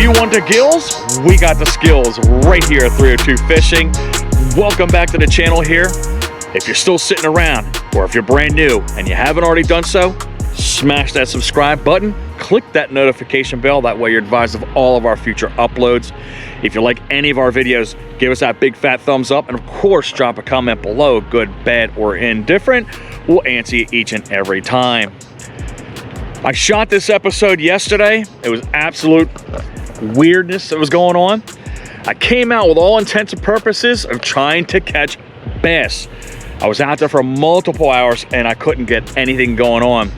You want the gills? We got the skills right here at 302 Fishing. Welcome back to the channel here. If you're still sitting around, or if you're brand new and you haven't already done so, smash that subscribe button, click that notification bell, that way you're advised of all of our future uploads. If you like any of our videos, give us that big fat thumbs up, and of course drop a comment below, good, bad, or indifferent. We'll answer you each and every time. I shot this episode yesterday. It was absolute weirdness that was going on. I came out with all intents and purposes of trying to catch bass. I was out there for multiple hours and I couldn't get anything going on.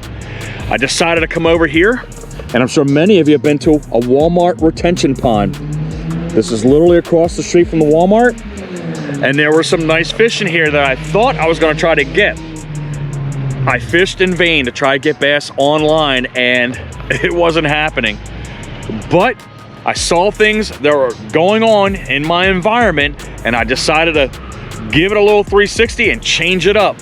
I decided to come over here, and I'm sure many of you have been to a Walmart retention pond. This is literally across the street from the Walmart, and there were some nice fish in here that I thought I was going to try to get. I fished in vain to try to get bass online, and it wasn't happening. But I saw things that were going on in my environment, and I decided to give it a little 360 and change it up.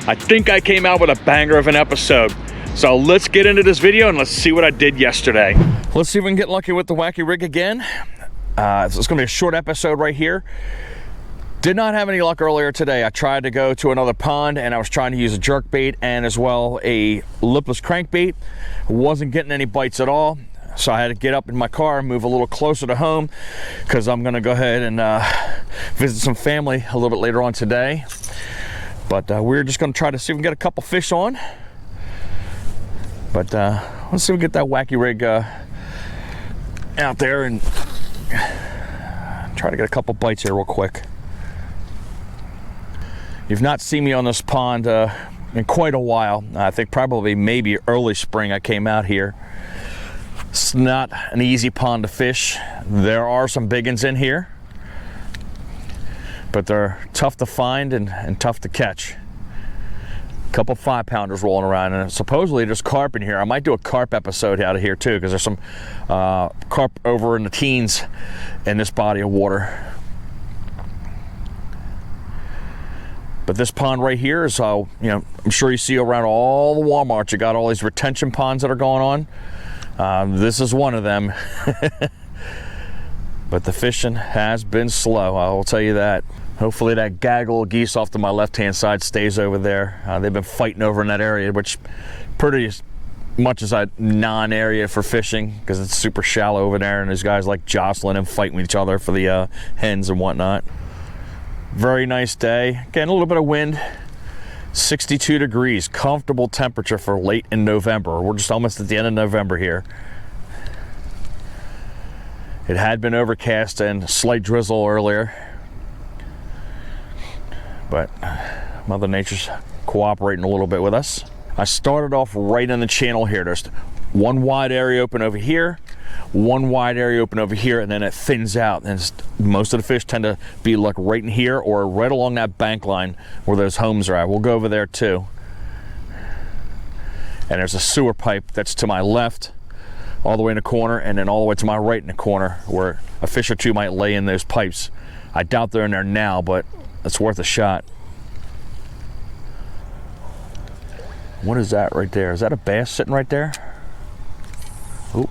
I think I came out with a banger of an episode. So let's get into this video and let's see what I did yesterday. Let's see if we can get lucky with the wacky rig again. So it's gonna be a short episode right here. Did not have any luck earlier today. I tried to go to another pond and I was trying to use a jerk bait and as well a lipless crankbait. Wasn't getting any bites at all. So I had to get up in my car and move a little closer to home because I'm gonna go ahead and visit some family a little bit later on today. But we're just gonna try to see if we can get a couple fish on. But let's see if we get that wacky rig out there and try to get a couple bites here real quick. You've not seen me on this pond in quite a while. I think probably maybe early spring I came out here. It's not an easy pond to fish. There are some big ones in here, but they're tough to find and tough to catch. A couple 5-pounders rolling around, and supposedly there's carp in here. I might do a carp episode out of here too, because there's some carp over in the teens in this body of water. But this pond right here is, you know, I'm sure you see around all the Walmarts, you got all these retention ponds that are going on. This is one of them. But the fishing has been slow, I will tell you that. Hopefully that gaggle of geese off to my left-hand side stays over there. They've been fighting over in that area, which pretty much is a non-area for fishing because it's super shallow over there, and these guys like jostling and fighting with each other for the hens and whatnot. Very nice day. Again, a little bit of wind. 62 degrees, comfortable temperature for late in November. We're just almost at the end of November here. It had been overcast and slight drizzle earlier, but Mother Nature's cooperating a little bit with us. I started off right in the channel here. There's one wide area open over here, one wide area open over here, and then it thins out, and most of the fish tend to be like right in here or right along that bank line where those homes are at. We'll go over there too. And there's a sewer pipe that's to my left all the way in the corner, and then all the way to my right in the corner where a fish or two might lay in those pipes. I doubt they're in there now, but it's worth a shot. What is that right there? Is that a bass sitting right there? Oh.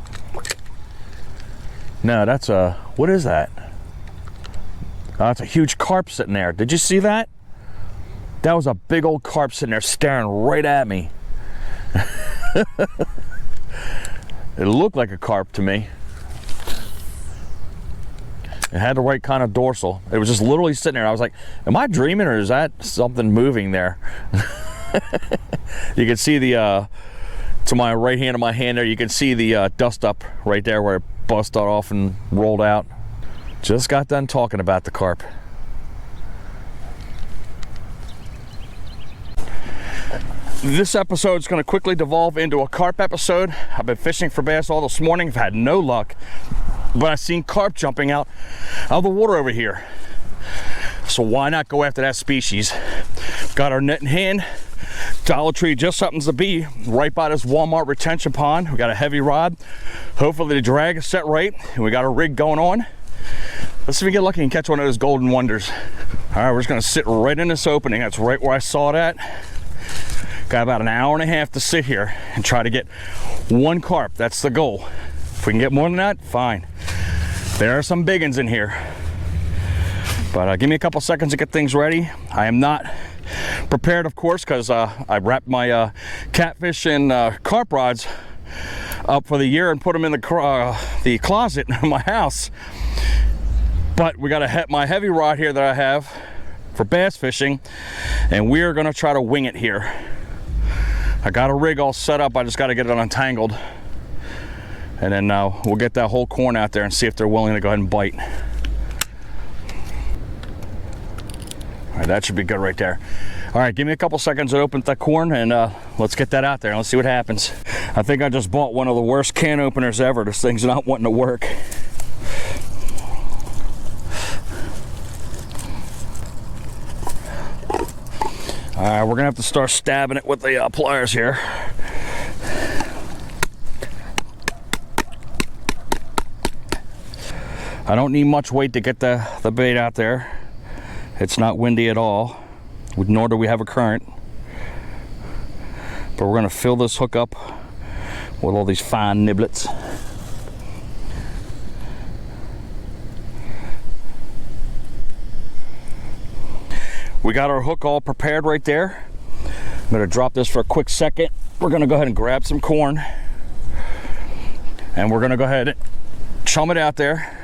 No, that's a, what is that? Oh, that's a huge carp sitting there. Did you see that? That was a big old carp sitting there staring right at me. It looked like a carp to me. It had the right kind of dorsal. It was just literally sitting there. I was like, am I dreaming or is that something moving there? You can see the, to my right hand of my hand there, you can see the dust up right there where it busted off and rolled out. Just got done talking about the carp. This episode is going to quickly devolve into a carp episode. I've been fishing for bass all this morning. I've had no luck, but I've seen carp jumping out of the water over here. So why not go after that species? Got our net in hand. Dollar Tree just happens to be right by this Walmart retention pond. We got a heavy rod. Hopefully the drag is set right, and we got a rig going on. Let's see if we get lucky and catch one of those golden wonders. All right, we're just gonna sit right in this opening. That's right where I saw it at. Got about an hour and a half to sit here and try to get one carp. That's the goal. If we can get more than that, fine. There are some big ones in here. But give me a couple seconds to get things ready. I am not prepared, of course, because I wrapped my catfish and carp rods up for the year and put them in the closet in my house. But we got my heavy rod here that I have for bass fishing, and we are going to try to wing it here. I got a rig all set up. I just got to get it untangled, and then we'll get that whole corn out there and see if they're willing to go ahead and bite. All right, that should be good right there. All right, give me a couple seconds to open that corn, and let's get that out there and let's see what happens. I think I just bought one of the worst can openers ever. This thing's not wanting to work. All right, we're gonna have to start stabbing it with the pliers here. I don't need much weight to get the bait out there. It's not windy at all, nor do we have a current. But we're gonna fill this hook up with all these fine niblets. We got our hook all prepared right there. I'm gonna drop this for a quick second. We're gonna go ahead and grab some corn, and we're gonna go ahead and chum it out there.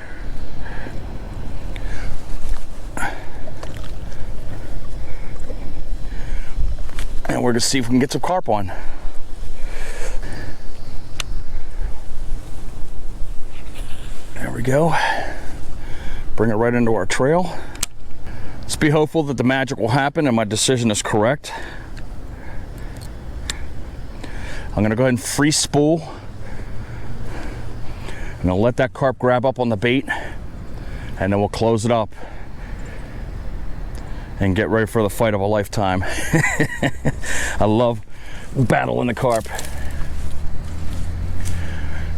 And we're gonna see if we can get some carp on. There we go. Bring it right into our trail. Let's be hopeful that the magic will happen and my decision is correct. I'm gonna go ahead and free spool. I'm gonna let that carp grab up on the bait, and then we'll close it up and get ready for the fight of a lifetime. I love battling the carp.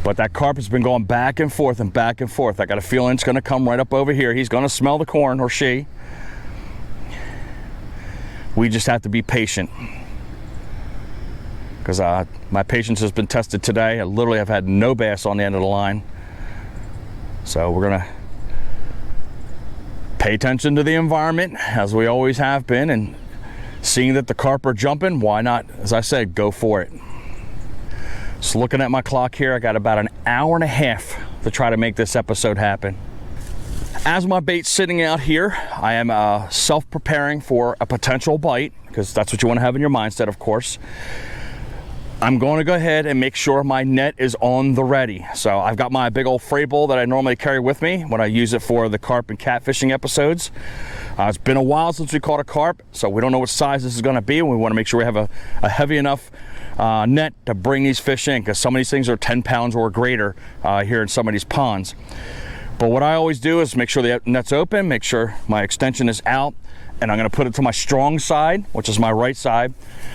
But that carp has been going back and forth and back and forth. I got a feeling it's gonna come right up over here. He's gonna smell the corn, or she. We just have to be patient, because my patience has been tested today. I literally have had no bass on the end of the line. So we're gonna pay attention to the environment, as we always have been, and seeing that the carp are jumping, why not, as I said, go for it. So looking at my clock here, I got about an hour and a half to try to make this episode happen. As my bait's sitting out here, I am self-preparing for a potential bite, because that's what you want to have in your mindset, of course. I'm going to go ahead and make sure my net is on the ready. So I've got my big old fray bowl that I normally carry with me when I use it for the carp and catfishing episodes. It's been a while since we caught a carp, so we don't know what size this is going to be, and we want to make sure we have a heavy enough net to bring these fish in, because some of these things are 10 pounds or greater here in some of these ponds. But what I always do is make sure the net's open, make sure my extension is out, and I'm gonna put it to my strong side, which is my right side,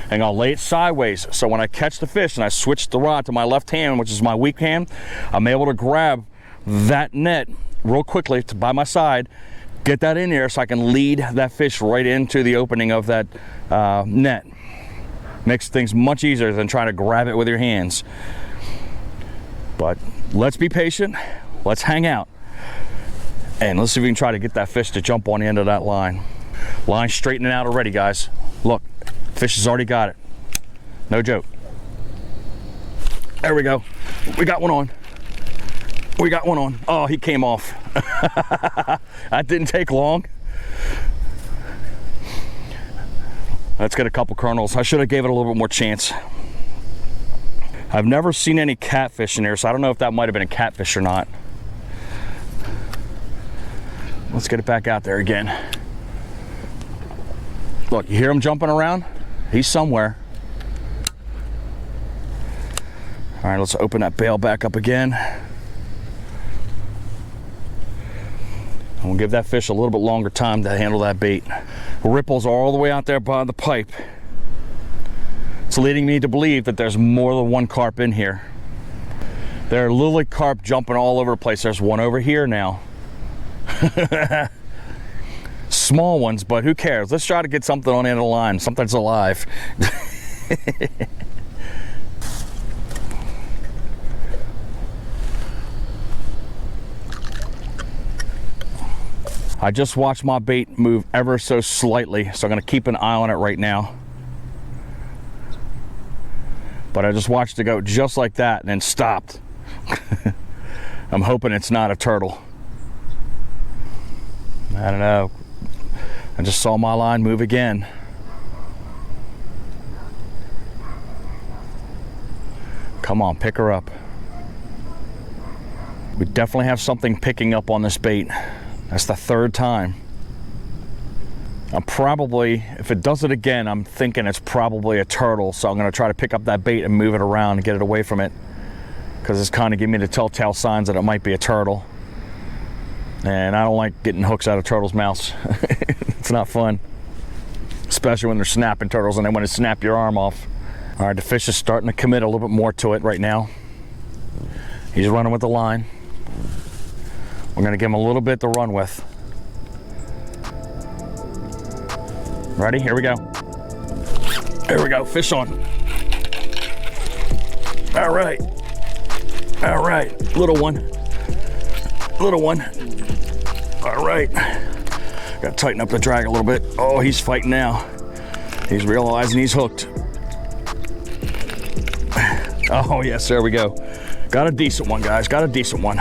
and I'll lay it sideways. So when I catch the fish and I switch the rod to my left hand, which is my weak hand, I'm able to grab that net real quickly by my side, get that in there so I can lead that fish right into the opening of that net. Makes things much easier than trying to grab it with your hands. But let's be patient, let's hang out, and let's see if we can try to get that fish to jump on the end of that line. Line straightening out already, guys. Look, fish has already got it. No joke. There we go. We got one on. We got one on. Oh, he came off. That didn't take long. Let's get a couple kernels. I should have gave it a little bit more chance. I've never seen any catfish in here, so I don't know if that might have been a catfish or not. Let's get it back out there again. Look, you hear him jumping around? He's somewhere. All right, let's open that bail back up again. And we'll give that fish a little bit longer time to handle that bait. Ripples are all the way out there by the pipe. It's leading me to believe that there's more than one carp in here. There are lily carp jumping all over the place. There's one over here now. Small ones, but who cares? Let's try to get something on the end of the line, something that's alive. I just watched my bait move ever so slightly, so I'm gonna keep an eye on it right now. But I just watched it go just like that and then stopped. I'm hoping it's not a turtle. I don't know. I just saw my line move again. Come on, pick her up. We definitely have something picking up on this bait. That's the third time. I'm probably, if it does it again, I'm thinking it's probably a turtle. So I'm gonna try to pick up that bait and move it around and get it away from it, because it's kind of giving me the telltale signs that it might be a turtle. And I don't like getting hooks out of turtles' mouths. It's not fun, especially when they're snapping turtles and they want to snap your arm off. All right, the fish is starting to commit a little bit more to it right now. He's running with the line. We're gonna give him a little bit to run with. Ready? Here we go. Here we go, fish on. All right. All right, little one. Little one. All right. Gotta tighten up the drag a little bit. Oh, he's fighting now. He's realizing he's hooked. Oh yes, there we go. Got a decent one, guys, got a decent one.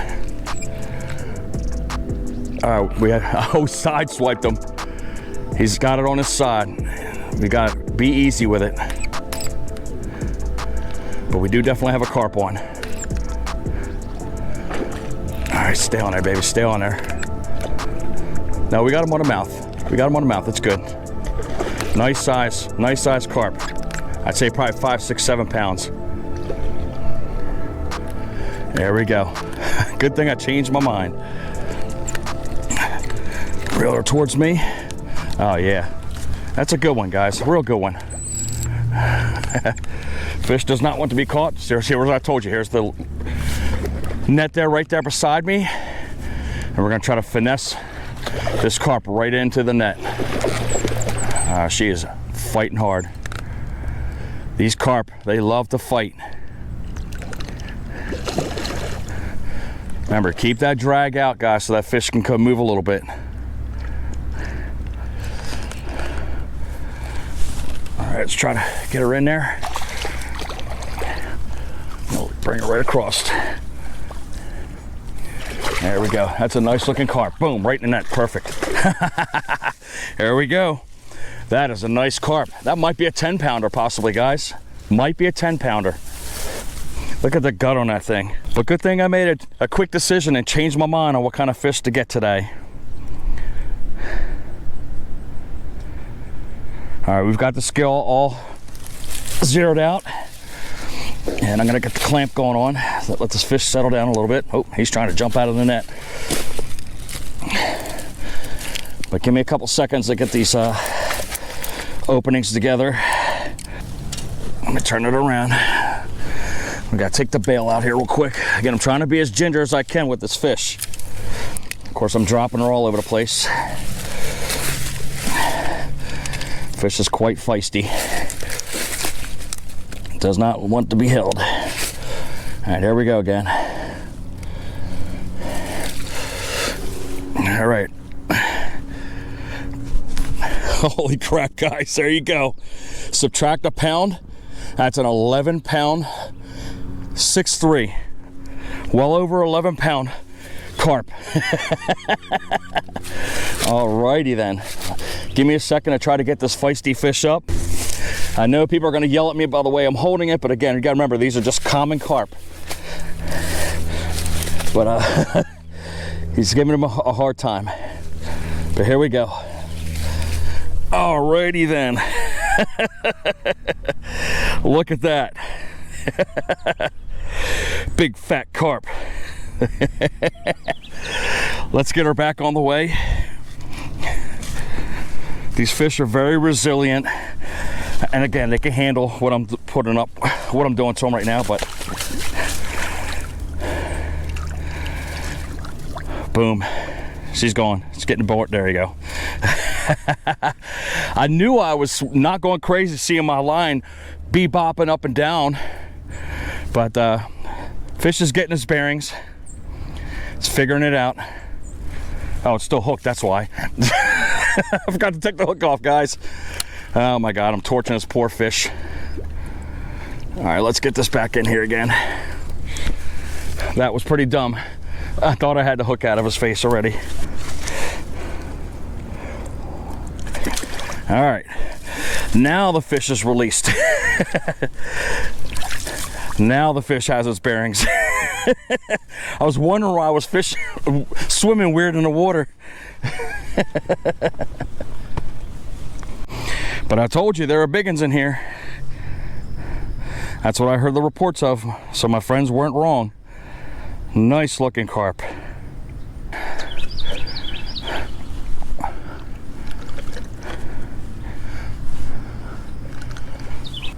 All right, we had, oh, sideswiped him. He's got it on his side. We gotta be easy with it. But we do definitely have a carp on. All right, stay on there, baby, stay on there. No, we got him on the mouth. We got him on the mouth, that's good. Nice size carp. I'd say probably 5, 6, 7 pounds. There we go. Good thing I changed my mind. Reel her towards me. Oh yeah, that's a good one, guys, a real good one. Fish does not want to be caught. Here's what I told you. Here's the net there, right there beside me. And we're gonna try to finesse this carp right into the net. She is fighting hard. These carp, they love to fight. Remember, keep that drag out, guys, so that fish can come move a little bit. All right, let's try to get her in there. We'll bring her right across. There we go. That's a nice looking carp. Boom, right in the net. Perfect. There we go. That is a nice carp. That might be a 10-pounder possibly, guys. Might be a 10-pounder. Look at the gut on that thing. But good thing I made a quick decision and changed my mind on what kind of fish to get today. All right, we've got the scale all zeroed out. And I'm gonna get the clamp going on. Let this fish settle down a little bit. Oh, he's trying to jump out of the net. But give me a couple seconds to get these openings together. Let me turn it around. We gotta take the bail out here real quick. Again, I'm trying to be as ginger as I can with this fish. Of course, I'm dropping her all over the place. Fish is quite feisty. Does not want to be held. All right, here we go again. All right. Holy crap, guys, there you go. Subtract a pound. That's an 11-pound 6'3". Well over 11-pound carp. Alrighty then. Give me a second to try to get this feisty fish up. I know people are going to yell at me by the way I'm holding it, but again, you got to remember, these are just common carp. But he's giving him a hard time. But here we go. Alrighty then. Look at that. Big fat carp. Let's get her back on the way. These fish are very resilient. And again, they can handle what I'm putting up, what I'm doing to them right now, but boom, she's gone. It's getting bored. There you go. I knew I was not going crazy seeing my line bebopping up and down, but fish is getting its bearings. It's figuring it out. Oh, it's still hooked, that's why. I forgot to take the hook off, guys. Oh my God, I'm torching this poor fish. All right, let's get this back in here again. That was pretty dumb. I thought I had the hook out of his face already. All right, now the fish is released. Now the fish has its bearings. I was wondering why I was swimming weird in the water. But I told you there are big ones in here. That's what I heard the reports of, so my friends weren't wrong. Nice looking carp.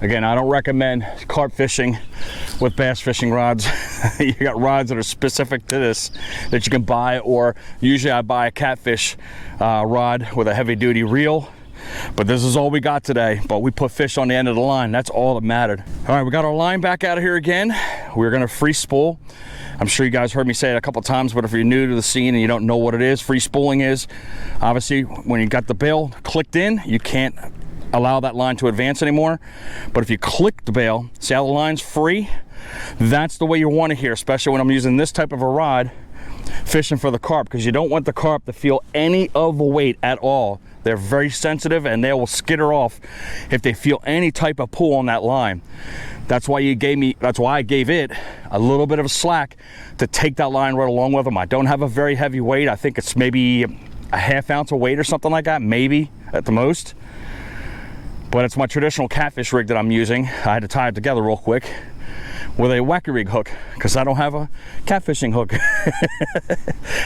Again, I don't recommend carp fishing with bass fishing rods. You got rods that are specific to this that you can buy, or usually I buy a catfish rod with a heavy duty reel. But this is all we got today, but we put fish on the end of the line. That's all that mattered. All right, we got our line back out of here again. We're gonna free spool. I'm sure you guys heard me say it a couple times, but if you're new to the scene and you don't know what it is, free spooling is, obviously when you got the bail clicked in, you can't allow that line to advance anymore. But if you click the bail, see how the line's free? That's the way you want it here, especially when I'm using this type of a rod fishing for the carp, because you don't want the carp to feel any of the weight at all. They're very sensitive and they will skitter off if they feel any type of pull on that line. That's why I gave it a little bit of a slack to take that line right along with them. I don't have a very heavy weight. I think it's maybe a ½ ounce of weight or something like that, maybe at the most. But it's my traditional catfish rig that I'm using. I had to tie it together real quick with a wacky rig hook because I don't have a catfishing hook.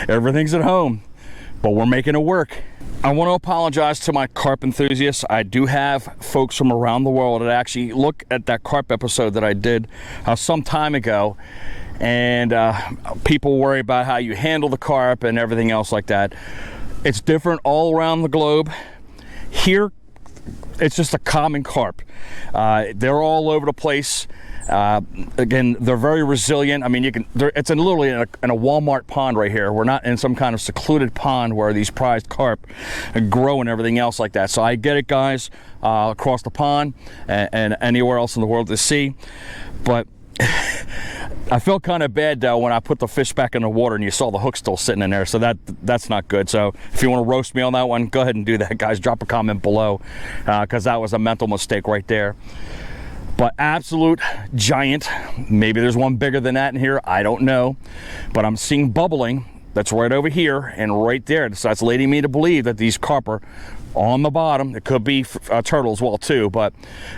Everything's at home, but we're making it work. I want to apologize to my carp enthusiasts. I do have folks from around the world that actually look at that carp episode that I did some time ago, and people worry about how you handle the carp and everything else like that. It's different all around the globe. Here, it's just a common carp. They're all over the place. Again, they're very resilient. I mean, it's literally in a Walmart pond right here. We're not in some kind of secluded pond where these prized carp grow and everything else like that. So I get it, guys, across the pond and anywhere else in the world to see. But I felt kind of bad though when I put the fish back in the water and you saw the hook still sitting in there. So that's not good. So if you want to roast me on that one, go ahead and do that, guys. Drop a comment below because that was a mental mistake right there. But absolute giant. Maybe there's one bigger than that in here, I don't know, but I'm seeing bubbling. That's right over here and right there. So that's leading me to believe that these carp are on the bottom. It could be turtle as well too, but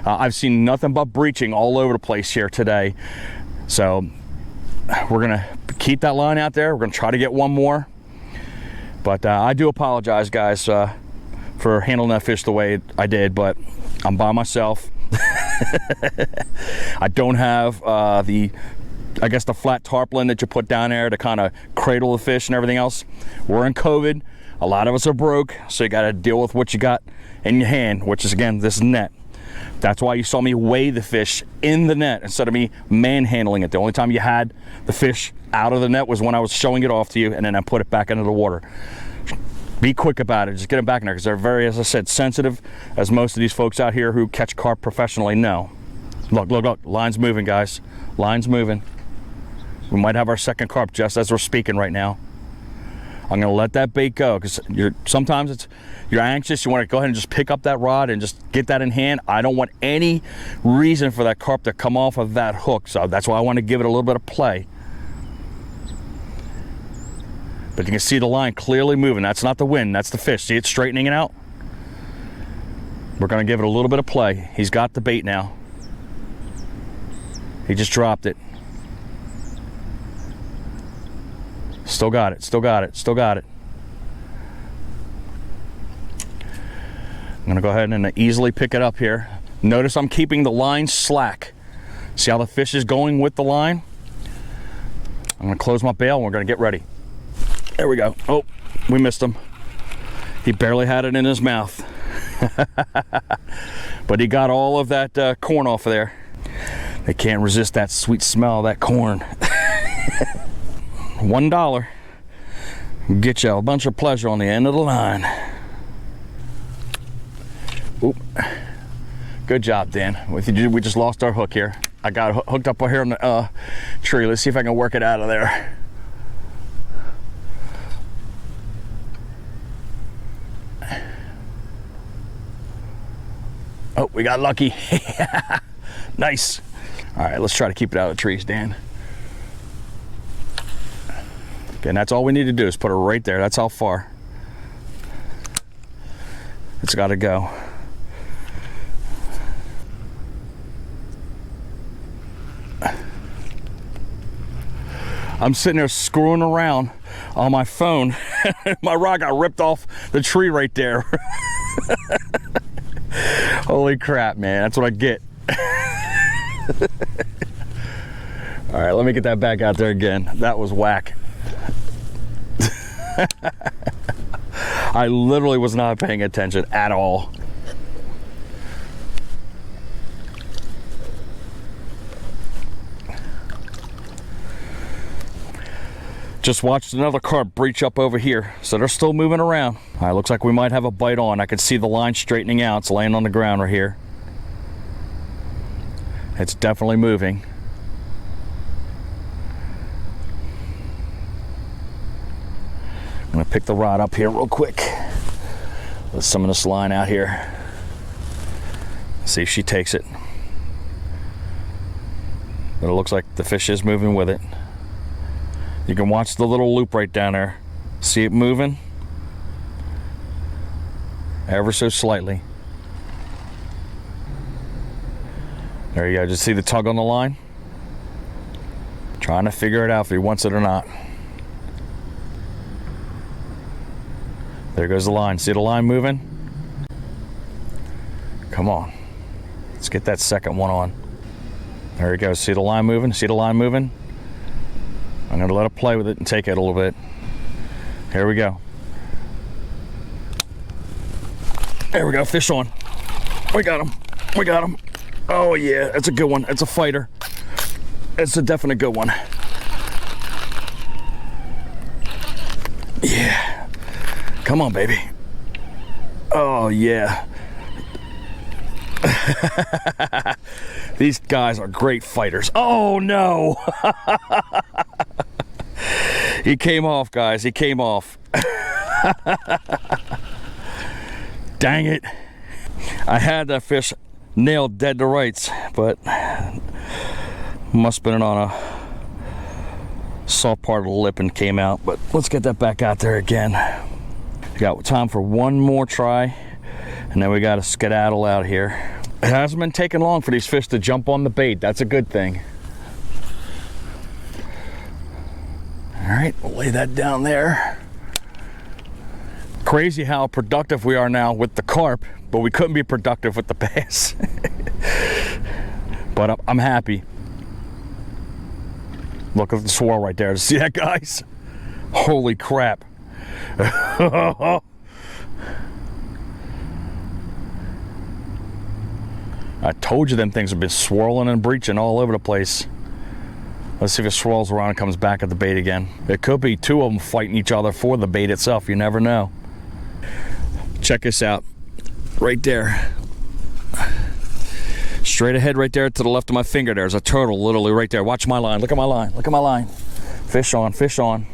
I've seen nothing but breaching all over the place here today. So we're gonna keep that line out there. We're gonna try to get one more, but I do apologize, guys, for handling that fish the way I did, but I'm by myself. I don't have I guess the flat tarpaulin that you put down there to kind of cradle the fish and everything else. We're in COVID. A lot of us are broke, so you got to deal with what you got in your hand, which is, again, this net. That's why you saw me weigh the fish in the net instead of me manhandling it. The only time you had the fish out of the net was when I was showing it off to you, and then I put it back into the water. Be quick about it. Just get them back in there because they're very, as I said, sensitive, as most of these folks out here who catch carp professionally know. Look, look, look. Line's moving, guys. Line's moving. We might have our second carp just as we're speaking right now. I'm going to let that bait go because sometimes you're anxious. You want to go ahead and just pick up that rod and just get that in hand. I don't want any reason for that carp to come off of that hook. So that's why I want to give it a little bit of play. But you can see the line clearly moving. That's not the wind, that's the fish. See it straightening it out? We're gonna give it a little bit of play. He's got the bait now. He just dropped it. Still got it, still got it, still got it. I'm gonna go ahead and easily pick it up here. Notice I'm keeping the line slack. See how the fish is going with the line? I'm gonna close my bail and we're gonna get ready. There we go. Oh, we missed him. He barely had it in his mouth. But he got all of that corn off of there. They can't resist that sweet smell of that corn. $1. Get you a bunch of pleasure on the end of the line. Oop. Good job, Dan. We just lost our hook here. I got it hooked up here on the tree. Let's see if I can work it out of there. Oh, we got lucky. Nice. All right, let's try to keep it out of the trees, Dan. Okay, and that's all we need to do is put her right there. That's how far. It's got to go. I'm sitting there screwing around on my phone. My rod got ripped off the tree right there. Holy crap, man. That's what I get. All right, let me get that back out there again. That was whack. I literally was not paying attention at all. Just watched another carp breach up over here, so they're still moving around. All right, looks like we might have a bite on. I can see the line straightening out. It's laying on the ground right here. It's definitely moving. I'm gonna pick the rod up here real quick. Let some of this line out here. See if she takes it. But it looks like the fish is moving with it. You can watch the little loop right down there. See it moving? Ever so slightly. There you go. Just see the tug on the line? Trying to figure it out if he wants it or not. There goes the line. See the line moving? Come on. Let's get that second one on. There he goes. See the line moving? See the line moving? I'm going to let it play with it and take it a little bit. Here we go. There we go. Fish on. We got him. We got him. Oh, yeah. That's a good one. It's a fighter. It's a definite good one. Yeah. Come on, baby. Oh, yeah. These guys are great fighters. Oh, no. He came off, guys. He came off. Dang it. I had that fish nailed dead to rights, but must have been on a soft part of the lip and came out. But let's get that back out there again. We got time for one more try, and then we got to skedaddle out here. It hasn't been taking long for these fish to jump on the bait. That's a good thing. All right, we'll lay that down there. Crazy how productive we are now with the carp, but we couldn't be productive with the bass. But I'm happy. Look at the swirl right there. See that, guys? Holy crap. I told you them things have been swirling and breaching all over the place. Let's see if it swirls around and comes back at the bait again. It could be two of them fighting each other for the bait itself. You never know. Check this out. Right there. Straight ahead right there to the left of my finger. There's a turtle literally right there. Watch my line. Look at my line. Look at my line. Fish on. Fish on.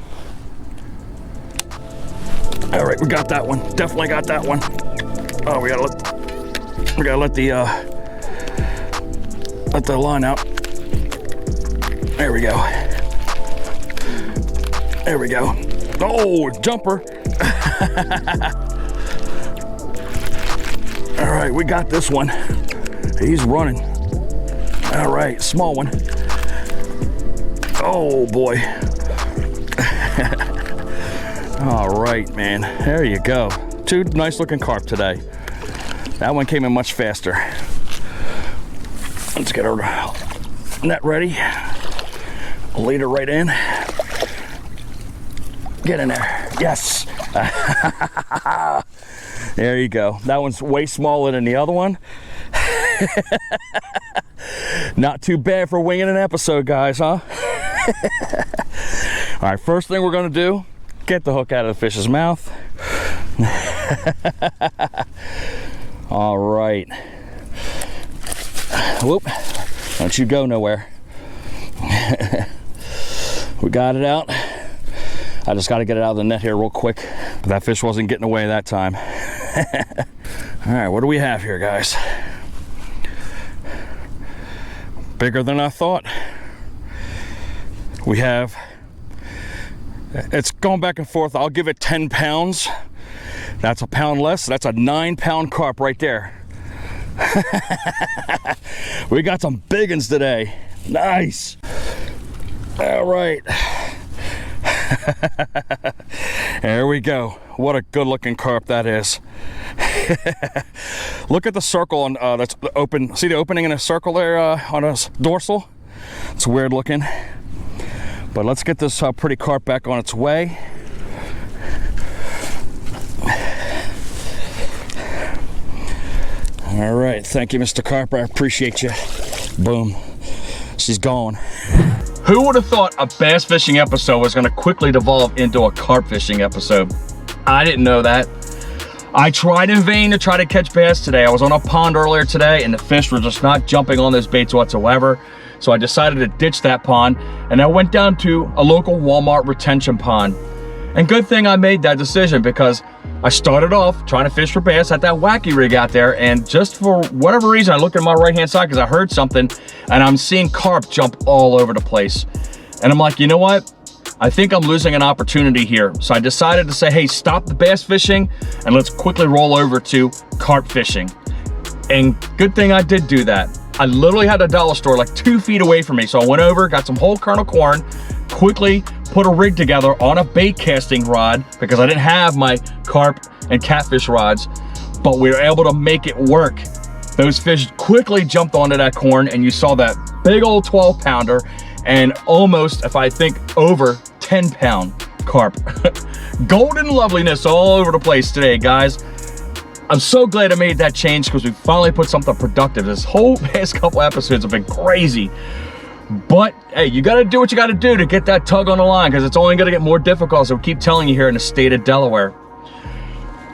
All right, we got that one. Definitely got that one. Oh, we gotta let the line out. There we go. There we go. Oh, jumper. All right, we got this one. He's running. All right, small one. Oh boy. All right, man. There you go. Two nice looking carp today. That one came in much faster. Let's get our net ready. Lead her right in. Get in there. Yes. There you go. That one's way smaller than the other one. Not too bad for winging an episode, guys, huh? All right, first thing we're gonna do Get the hook out of the fish's mouth. All right. Whoop. Don't you go nowhere. We got it out. I just got to get it out of the net here real quick. That fish wasn't getting away that time. All right, what do we have here, guys? Bigger than I thought. We have, it's going back and forth. I'll give it 10 pounds. That's a pound less. That's a 9-pound carp right there. We got some big ones today. Nice. All right. There we go. What a good looking carp that is. Look at the circle on that's open. See the opening in a circle there on a dorsal? It's weird looking. But let's get this pretty carp back on its way. All right, thank you, Mr. Carp. I appreciate you. Boom, she's gone. Who would have thought a bass fishing episode was going to quickly devolve into a carp fishing episode? I didn't know that. I tried in vain to try to catch bass today. I was on a pond earlier today and the fish were just not jumping on those baits whatsoever. So I decided to ditch that pond and I went down to a local Walmart retention pond. And good thing I made that decision because I started off trying to fish for bass at that wacky rig out there, and just for whatever reason I looked at my right hand side because I heard something and I'm seeing carp jump all over the place. And I'm like, you know what? I think I'm losing an opportunity here. So I decided to say, hey, stop the bass fishing and let's quickly roll over to carp fishing. And good thing I did do that. I literally had a dollar store like 2 feet away from me. So I went over, got some whole kernel corn, quickly put a rig together on a bait casting rod because I didn't have my carp and catfish rods, but we were able to make it work. Those fish quickly jumped onto that corn and you saw that big old 12-pounder and almost, if I think, over 10-pound carp. Golden loveliness all over the place today, guys. I'm so glad I made that change because we finally put something productive. This whole past couple episodes have been crazy. But hey, you gotta do what you gotta do to get that tug on the line because it's only gonna get more difficult, so we keep telling you here in the state of Delaware.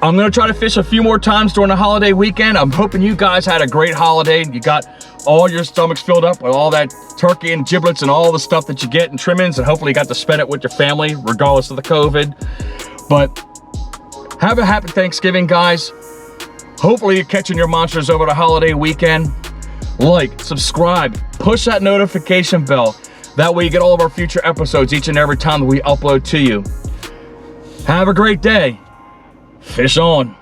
I'm gonna try to fish a few more times during the holiday weekend. I'm hoping you guys had a great holiday. You got all your stomachs filled up with all that turkey and giblets and all the stuff that you get and trimmings, and hopefully you got to spend it with your family regardless of the COVID. But have a happy Thanksgiving, guys. Hopefully you're catching your monsters over the holiday weekend. Like, subscribe, push that notification bell. That way you get all of our future episodes each and every time that we upload to you. Have a great day. Fish on.